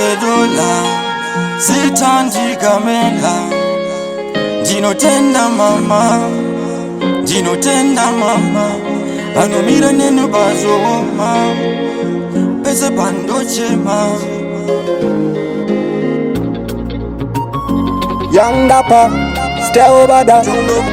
sedula sitandigamela ndinotenda mama anomira nenu bazoma pese pandochema. Young Dapper, stay over there.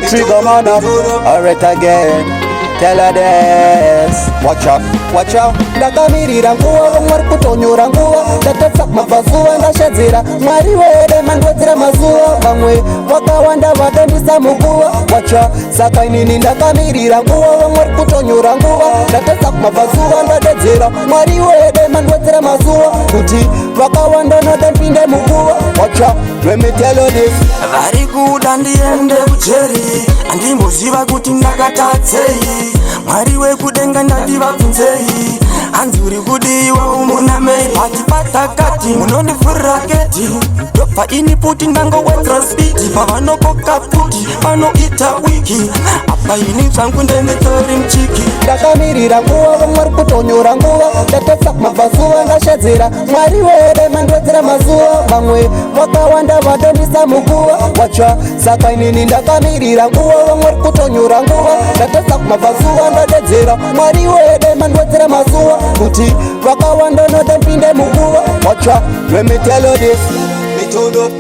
Trigger man up, alright again. Tell her this. Watch out, watch out. Ndakamirira nguwa vamwari kutonyora nguwa ndatotsa mabvazuva ndashedzera mwari wede mandwedzera mazuva vamwe vakawanda vadandisa muguva. Wacha saka inini ndakamirira nguwa vamwari kutonyora nguva ndatotsa mabvazuva ndadedzera mwari wede mandwedzera mazuva kuti vakawanda nadapinde muguva. Wacha let me tell you this. Vari kuda ndiende kujeri andimboziva kuti ndakatadzei mwari wekudenga ndandivabvunzei hanzi uri kudiwa umunamei pati patakati munondifurira keti ndobva ini puti ndangowedzera spidi pavanokoka puti vanoita wiki apa ini zvangu ndenditori muchiki. Ndakamirira nguva vamwari kutonyora nguva ndatotsa mabvazuva ndashedzera mwari wede mandwedzera mazuva vamwe vakawanda vadandisa muguva. Wacha saka inini ndakamirira nguva vamwari kutonyora nguva ndatotsa mabvazuva ndadedzera mwari wede mandwedzera mazuva kuti vakawanda nadapinde muguva. Wacha let me tell you this.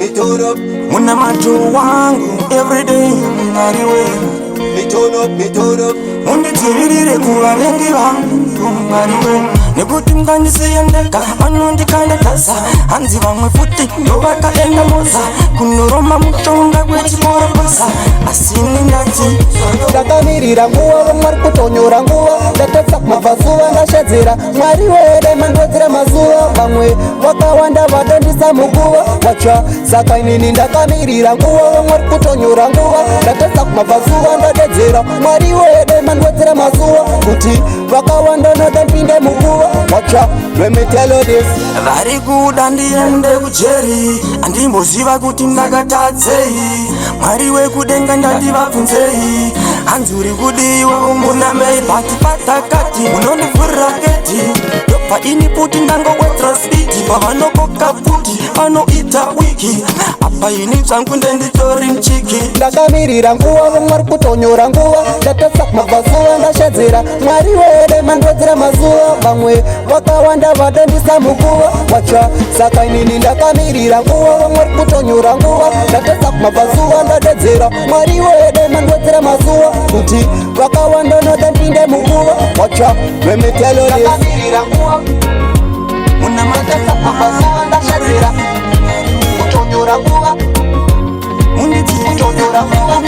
Mitono muna macho wangu everyday mwari wede mitono mundidzivirire kuva vengi vangu mwari wede nekuti mukandisiya ndega vanondikandadhaza hanzi vamwe futi ndovakaenda moza kunoroma mutonga kwechiporoposa asini ndati ndakamirira nguva vamwari kutonyora nguva ndatotsa mabvazuva ndashedzera mwari wede mandwedzera mazuva vamwe vakawanda vadandisa muguva. Wacha saka inini ndakamirira nguva vamwari kutonyora nguva ndatotsa mabvazuva ndadedzera mwari wede mandwedzera mazuva kuti vakawanda nadapinde muguva. Wacha let me tell you this. vari kuda ndiende kujeri andimboziva kuti ndakatadzei mwari wekudenga ndandivabvunzei hanzi uri kudiwa umunamei pati patakati munondifurira keti ndobva ini puti ndangowedzera spidi pavanokoka puti vanoita wiki apa ini zvangu ndenditori muchiki. Ndakamirira nguva vamwari kutonyora nguva ndatotsa mabvazuva ndashedzera mwari wede mandwedzera mazuva vamwe vakawanda vadandisa muguva. Wacha saka inini ndakamirira nguva vamwari kutonyora nguva ndatotsa mabvazuva ndadedzera mwari wede mandwedzera mazuva kuti vakawanda nadapinde muguva. Wacha let me tell you this. Ndakamirira nguva muna ndatotsa mabvazuva ndashedzera kutonyora nguva mundidzivirire kutonyora nguva